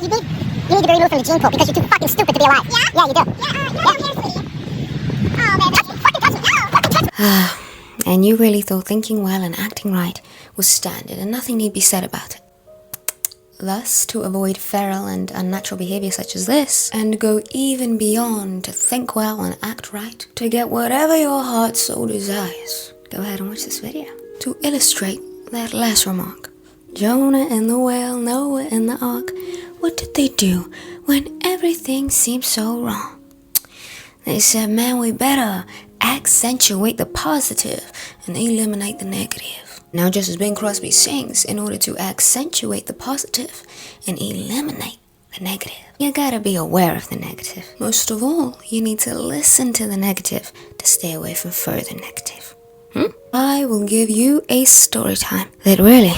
you need to be removed from the gene pool because you're too fucking stupid to be alive. Yeah? Yeah, you do. Yeah, here, sweetie. Oh, man, touch me. Fucking touch me. No, fucking touch me. And you really thought thinking well and acting right was standard and nothing need be said about it. Thus, to avoid feral and unnatural behavior such as this, and go even beyond to think well and act right, to get whatever your heart so desires, go ahead and watch this video. To illustrate that last remark, Jonah and the whale, Noah and the ark, what did they do when everything seemed so wrong? They said, man, we better accentuate the positive and eliminate the negative. Now, just as Bing Crosby sings, in order to accentuate the positive and eliminate the negative, you gotta be aware of the negative. Most of all, you need to listen to the negative to stay away from further negative. I will give you a story time that really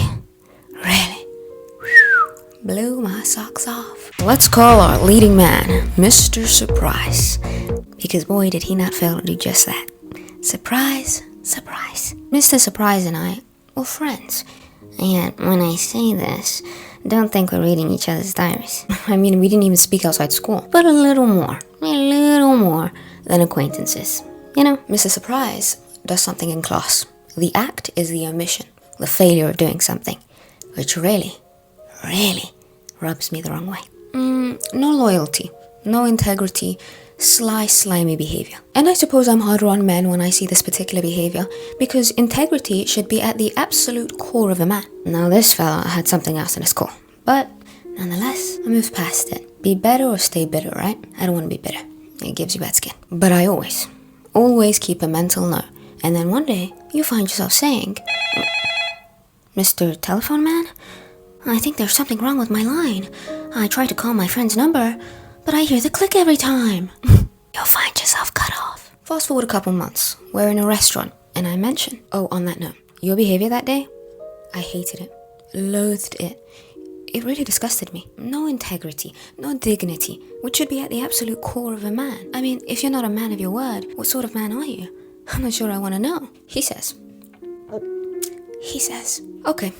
blew my socks off. Let's call our leading man, Mr. Surprise. Because boy, did he not fail to do just that. Surprise, surprise. Mr. Surprise and I were friends. And when I say this, don't think we're reading each other's diaries. I mean, we didn't even speak outside school. But a little more than acquaintances. You know, Mr. Surprise does something in class. The act is the omission, the failure of doing something, which really rubs me the wrong way. No loyalty, no integrity, sly, slimy behavior. And I suppose I'm harder on men when I see this particular behavior, because integrity should be at the absolute core of a man. Now this fella had something else in his core, but nonetheless, I moved past it. Be better or stay bitter, right? I don't want to be bitter. It gives you bad skin. But I always keep a mental note. And then one day, you find yourself saying, Mr. Telephone Man? I think there's something wrong with my line. I tried to call my friend's number, but I hear the click every time. You'll find yourself cut off. Fast forward a couple months. We're in a restaurant, and I mention, oh, on that note, your behavior that day? I hated it. Loathed it. It really disgusted me. No integrity, no dignity, which should be at the absolute core of a man. I mean, if you're not a man of your word, what sort of man are you? I'm not sure I want to know. He says, okay,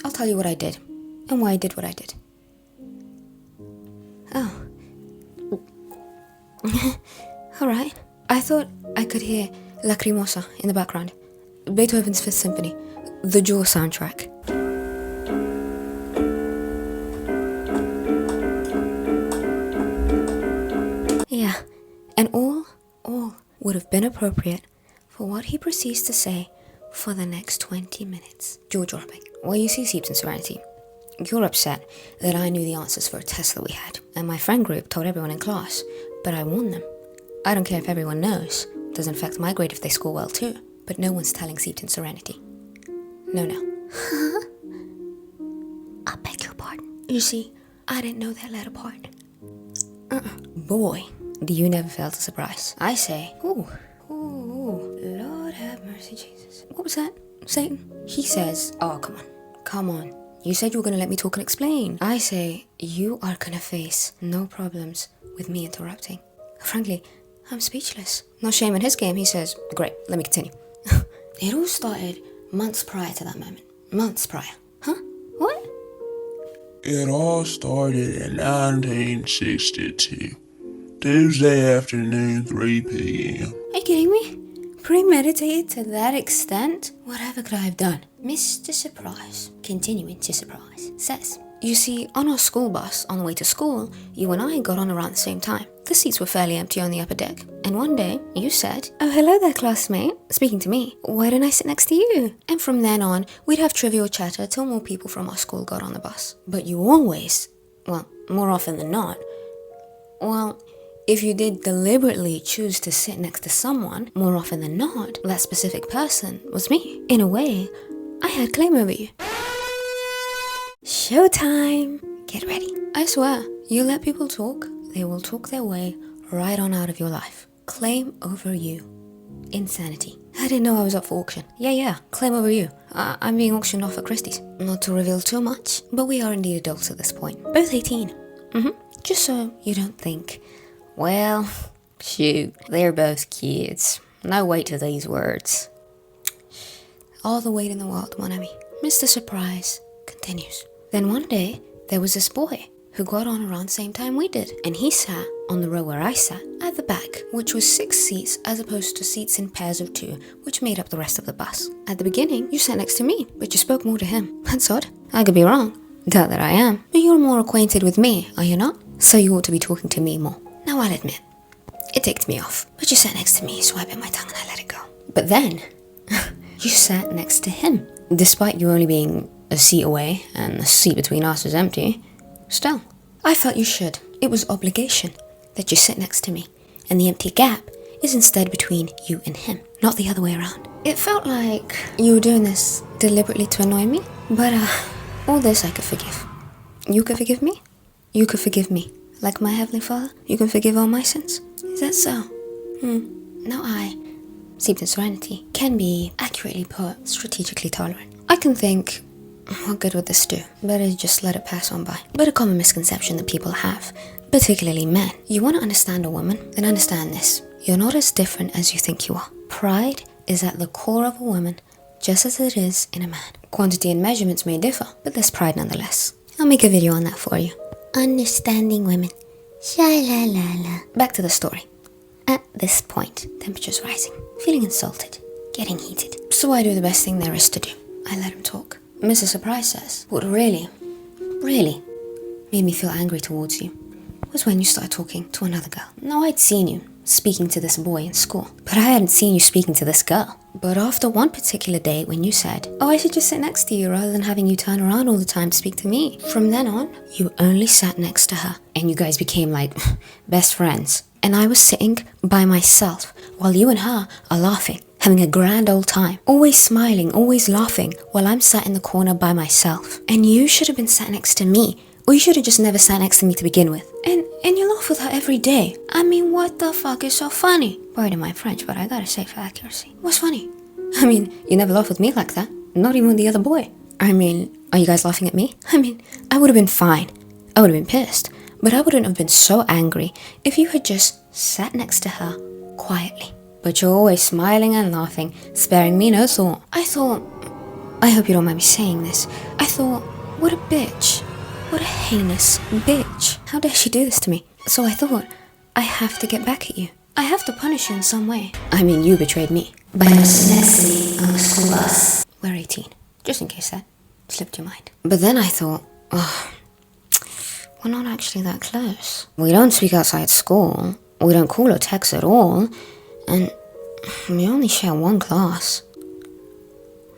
I'll tell you what I did, and why I did what I did. Oh. Alright. I thought I could hear Lacrimosa in the background. Beethoven's Fifth Symphony. The Jaw soundtrack. Yeah. And all would have been appropriate for what he proceeds to say for the next 20 minutes. Jaw dropping. Well, you see, Seeps and Serenity, you're upset that I knew the answers for a test that we had, and my friend group told everyone in class, but I warned them. I don't care if everyone knows. It doesn't affect my grade if they score well too, but no one's telling Seeps and Serenity. No. I beg your pardon. You see, I didn't know that latter part. Boy, do you never fail to surprise. I say, ooh, Lord have mercy, Jesus. What was that, Satan? He says, oh, come on. You said you were going to let me talk and explain. I say, you are going to face no problems with me interrupting. Frankly, I'm speechless. No shame in his game. He says, great, let me continue. It all started months prior to that moment. Months prior. Huh? What? It all started in 1962. Tuesday afternoon, 3 p.m. Are you kidding me? Premeditated to that extent? Whatever could I have done? Mr. Surprise, continuing to surprise, says, you see, on our school bus on the way to school, you and I got on around the same time. The seats were fairly empty on the upper deck. And one day, you said, oh, hello there, classmate. Speaking to me, why don't I sit next to you? And from then on, we'd have trivial chatter till more people from our school got on the bus. But you always, well, more often than not, well, if you did deliberately choose to sit next to someone, more often than not, that specific person was me. In a way, I had claim over you. Showtime! Get ready. I swear, you let people talk, they will talk their way right on out of your life. Claim over you. Insanity. I didn't know I was up for auction. Yeah, claim over you. I'm being auctioned off at Christie's. Not to reveal too much, but we are indeed adults at this point. Both 18. Just so you don't think, well, shoot, they're both kids. No weight to these words. All the weight in the world, mon ami. Mr. Surprise continues. Then one day, there was this boy who got on around the same time we did. And he sat on the row where I sat, at the back, which was 6 seats as opposed to seats in pairs of 2, which made up the rest of the bus. At the beginning, you sat next to me, but you spoke more to him. That's odd. I could be wrong. Doubt that I am. But you're more acquainted with me, are you not? So you ought to be talking to me more. Now I'll admit, it ticked me off. But you sat next to me, so I bit my tongue and I let it go. But then, you sat next to him. Despite you only being a seat away and the seat between us was empty, still, I felt you should. It was obligation that you sit next to me. And the empty gap is instead between you and him, not the other way around. It felt like you were doing this deliberately to annoy me, but all this I could forgive. You could forgive me? You could forgive me. Like my Heavenly Father, you can forgive all my sins? Is that so? Now I, steeped in serenity, can be accurately put strategically tolerant. I can think, what good would this do? Better just let it pass on by. But a common misconception that people have, particularly men. You want to understand a woman? Then understand this. You're not as different as you think you are. Pride is at the core of a woman, just as it is in a man. Quantity and measurements may differ, but there's pride nonetheless. I'll make a video on that for you. Understanding women. Sha-la-la-la. Back to the story. At this point, temperature's rising. Feeling insulted. Getting heated. So I do the best thing there is to do. I let him talk. Mrs. Surprise says, what really made me feel angry towards you was when you started talking to another girl. Now, I'd seen you speaking to this boy in school, but I hadn't seen you speaking to this girl. But after one particular day when you said, oh, I should just sit next to you rather than having you turn around all the time to speak to me. From then on, you only sat next to her, and you guys became like best friends. And I was sitting by myself while you and her are laughing, having a grand old time, always smiling, always laughing, while I'm sat in the corner by myself. And you should have been sat next to me, or you should have just never sat next to me to begin with. And you laugh with her every day. I mean, what the fuck is so funny? Pardon my French, but I gotta say for accuracy. What's funny? I mean, you never laugh with me like that. Not even with the other boy. I mean, are you guys laughing at me? I mean, I would have been fine. I would have been pissed. But I wouldn't have been so angry if you had just sat next to her quietly. But you're always smiling and laughing, sparing me no thought. I hope you don't mind me saying this. I thought, what a bitch. What a heinous bitch. How dare she do this to me? So I thought, I have to get back at you. I have to punish you in some way. I mean, you betrayed me. By necessity on the school bus. We're 18. Just in case that slipped your mind. But then I thought, oh, we're not actually that close. We don't speak outside school. We don't call or text at all. And we only share one class.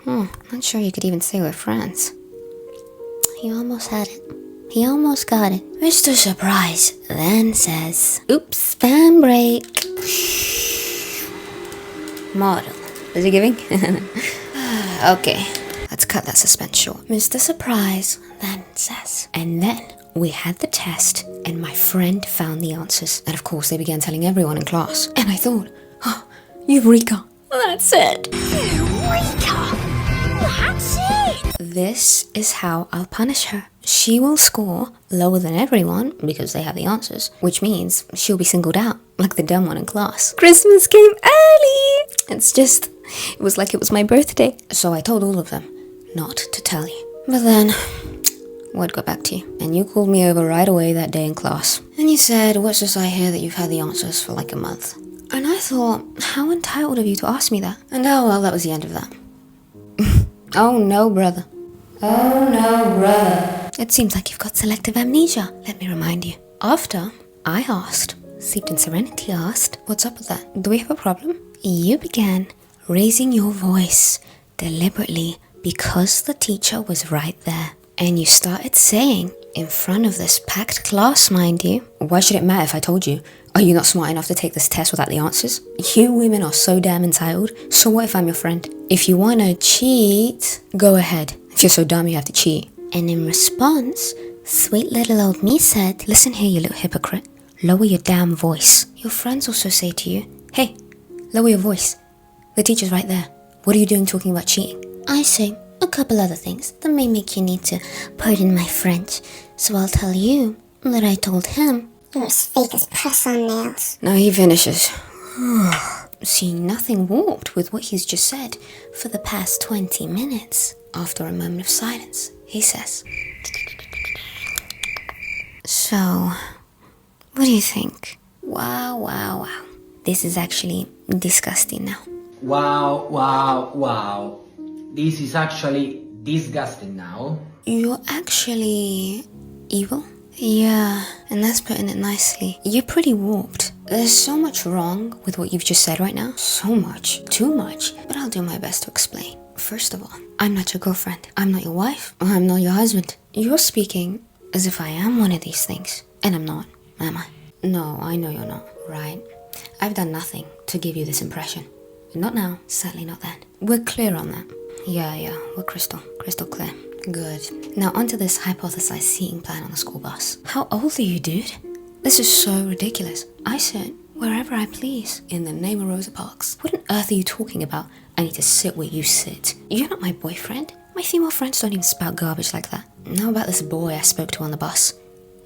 Not sure you could even say we're friends. He almost had it. He almost got it. Mr. Surprise then says, oops, fan break. Model. Is he giving? Okay, let's cut that suspense short. Mr. Surprise then says, and then we had the test and my friend found the answers. And of course they began telling everyone in class. And I thought, oh, Eureka, that's it. Eureka, that's it. This is how I'll punish her. She will score lower than everyone because they have the answers, which means she'll be singled out like the dumb one in class. Christmas came early. It was like it was my birthday. So I told all of them not to tell you. But then word got back to you and you called me over right away that day in class. And you said, what's this I hear that you've had the answers for like a month? And I thought, how entitled of you to ask me that? And oh well, that was the end of that. Oh no, brother. Oh no, brother. It seems like you've got selective amnesia. Let me remind you. After I asked, Steeped in Serenity asked, what's up with that? Do we have a problem? You began raising your voice deliberately because the teacher was right there. And you started saying, in front of this packed class, mind you, why should it matter if I told you? Are you not smart enough to take this test without the answers? You women are so damn entitled. So what if I'm your friend? If you wanna cheat, go ahead. If you're so dumb you have to cheat. And in response, sweet little old me said, listen here, you little hypocrite. Lower your damn voice. Your friends also say to you, hey, lower your voice. The teacher's right there. What are you doing talking about cheating? I say a couple other things that may make you need to pardon my French. So I'll tell you that I told him, you're as fake as press on nails. Now he finishes. Seeing nothing warped with what he's just said for the past 20 minutes. After a moment of silence, he says, So, what do you think? Wow. This is actually disgusting now. Wow. This is actually disgusting now. You're actually evil? Yeah, and that's putting it nicely. You're pretty warped. There's so much wrong with what you've just said right now. So much. Too much. But I'll do my best to explain. First of all, I'm not your girlfriend. I'm not your wife. I'm not your husband. You're speaking as if I am one of these things. And I'm not, am I? No, I know you're not, right? I've done nothing to give you this impression. Not now, certainly not then. We're clear on that. Yeah, we're crystal clear. Good. Now onto this hypothesized seating plan on the school bus. How old are you, dude? This is so ridiculous. I sit wherever I please in the name of Rosa Parks. What on earth are you talking about? I need to sit where you sit. You're not my boyfriend. My female friends don't even spout garbage like that. Now about this boy I spoke to on the bus.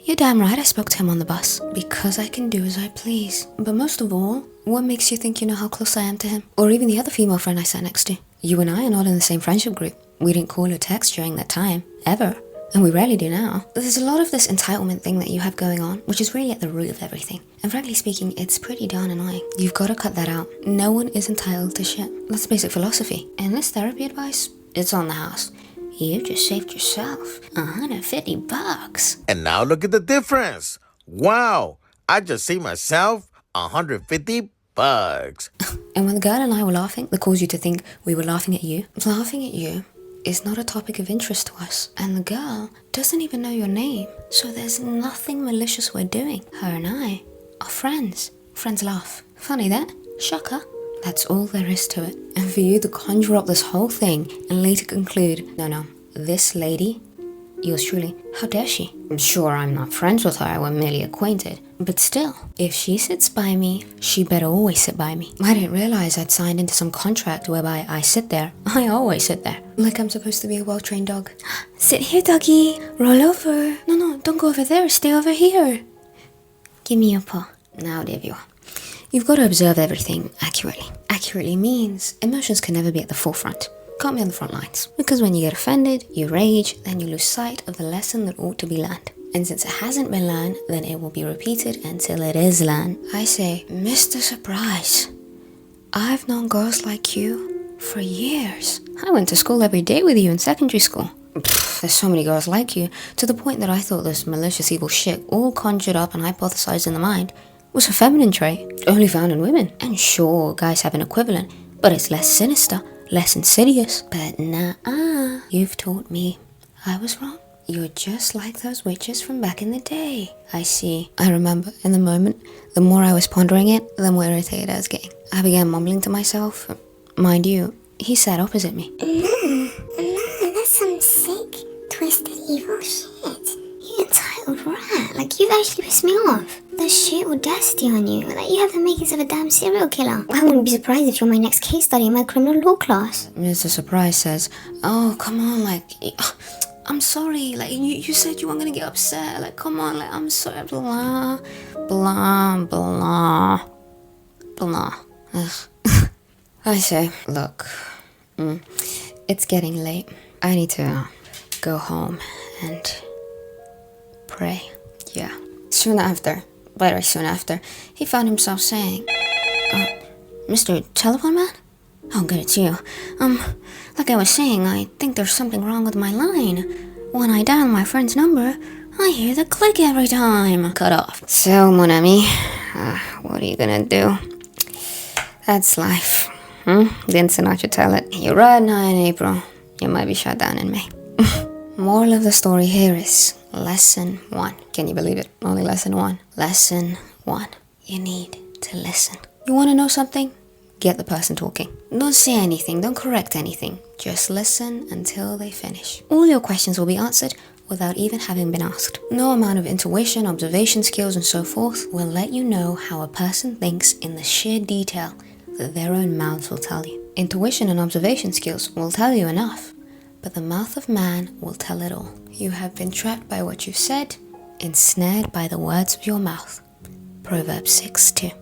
You're damn right I spoke to him on the bus. Because I can do as I please. But most of all, what makes you think you know how close I am to him? Or even the other female friend I sat next to? You and I are not in the same friendship group. We didn't call or text during that time. Ever. And we rarely do now. There's a lot of this entitlement thing that you have going on, which is really at the root of everything. And frankly speaking, it's pretty darn annoying. You've got to cut that out. No one is entitled to shit. That's basic philosophy. And this therapy advice, it's on the house. You just saved yourself $150. And now look at the difference. Wow, I just saved myself $150. And when the girl and I were laughing, that caused you to think we were laughing at you. Laughing at you is not a topic of interest to us. And the girl doesn't even know your name. So there's nothing malicious we're doing. Her and I are friends. Friends laugh. Funny that? Shocker. That's all there is to it. And for you to conjure up this whole thing and later conclude, no, this lady, yours truly, how dare she? I'm sure I'm not friends with her, we're merely acquainted. But still, if she sits by me, she better always sit by me. I didn't realize I'd signed into some contract whereby I sit there. I always sit there. Like I'm supposed to be a well-trained dog. Sit here, doggy. Roll over. No, don't go over there. Stay over here. Give me your paw. Now, there you are. You've got to observe everything accurately. Accurately means emotions can never be at the forefront. Can't be on the front lines. Because when you get offended, you rage, then you lose sight of the lesson that ought to be learned. And since it hasn't been learned, then it will be repeated until it is learned. I say, Mr. Surprise, I've known girls like you for years. I went to school every day with you in secondary school. There's so many girls like you, to the point that I thought this malicious evil shit all conjured up and hypothesized in the mind was a feminine trait, only found in women. And sure, guys have an equivalent, but it's less sinister, less insidious. But nah, you've taught me I was wrong. You're just like those witches from back in the day. I see. I remember, in the moment, the more I was pondering it, the more irritated I was getting. I began mumbling to myself. Mind you, he sat opposite me. That's some sick, twisted, evil shit. You entitled rat. Like, you've actually pissed me off. The sheer audacity on you. Like, you have the makings of a damn serial killer. I wouldn't be surprised if you're my next case study in my criminal law class. Mr. Surprise says, oh, come on, like, I'm sorry, like, you said you weren't gonna get upset, like, come on, like, I'm sorry, blah. Ugh. I say, look, it's getting late. I need to go home and pray. Yeah. Soon after, he found himself saying, Mr. Telephone Man? Oh, good, it's you. Like I was saying, I think there's something wrong with my line. When I dial my friend's number, I hear the click every time. Cut off. So, mon ami, what are you gonna do? That's life. Didn't Sinatra tell it? You're riding high in April, you might be shut down in May. Moral of the story here is lesson 1. Can you believe it? Only lesson 1. Lesson 1. You need to listen. You want to know something? Get the person talking. Don't say anything, don't correct anything. Just listen until they finish. All your questions will be answered without even having been asked. No amount of intuition, observation skills, and so forth will let you know how a person thinks in the sheer detail that their own mouths will tell you. Intuition and observation skills will tell you enough, but the mouth of man will tell it all. You have been trapped by what you've said, ensnared by the words of your mouth. Proverbs 6:2.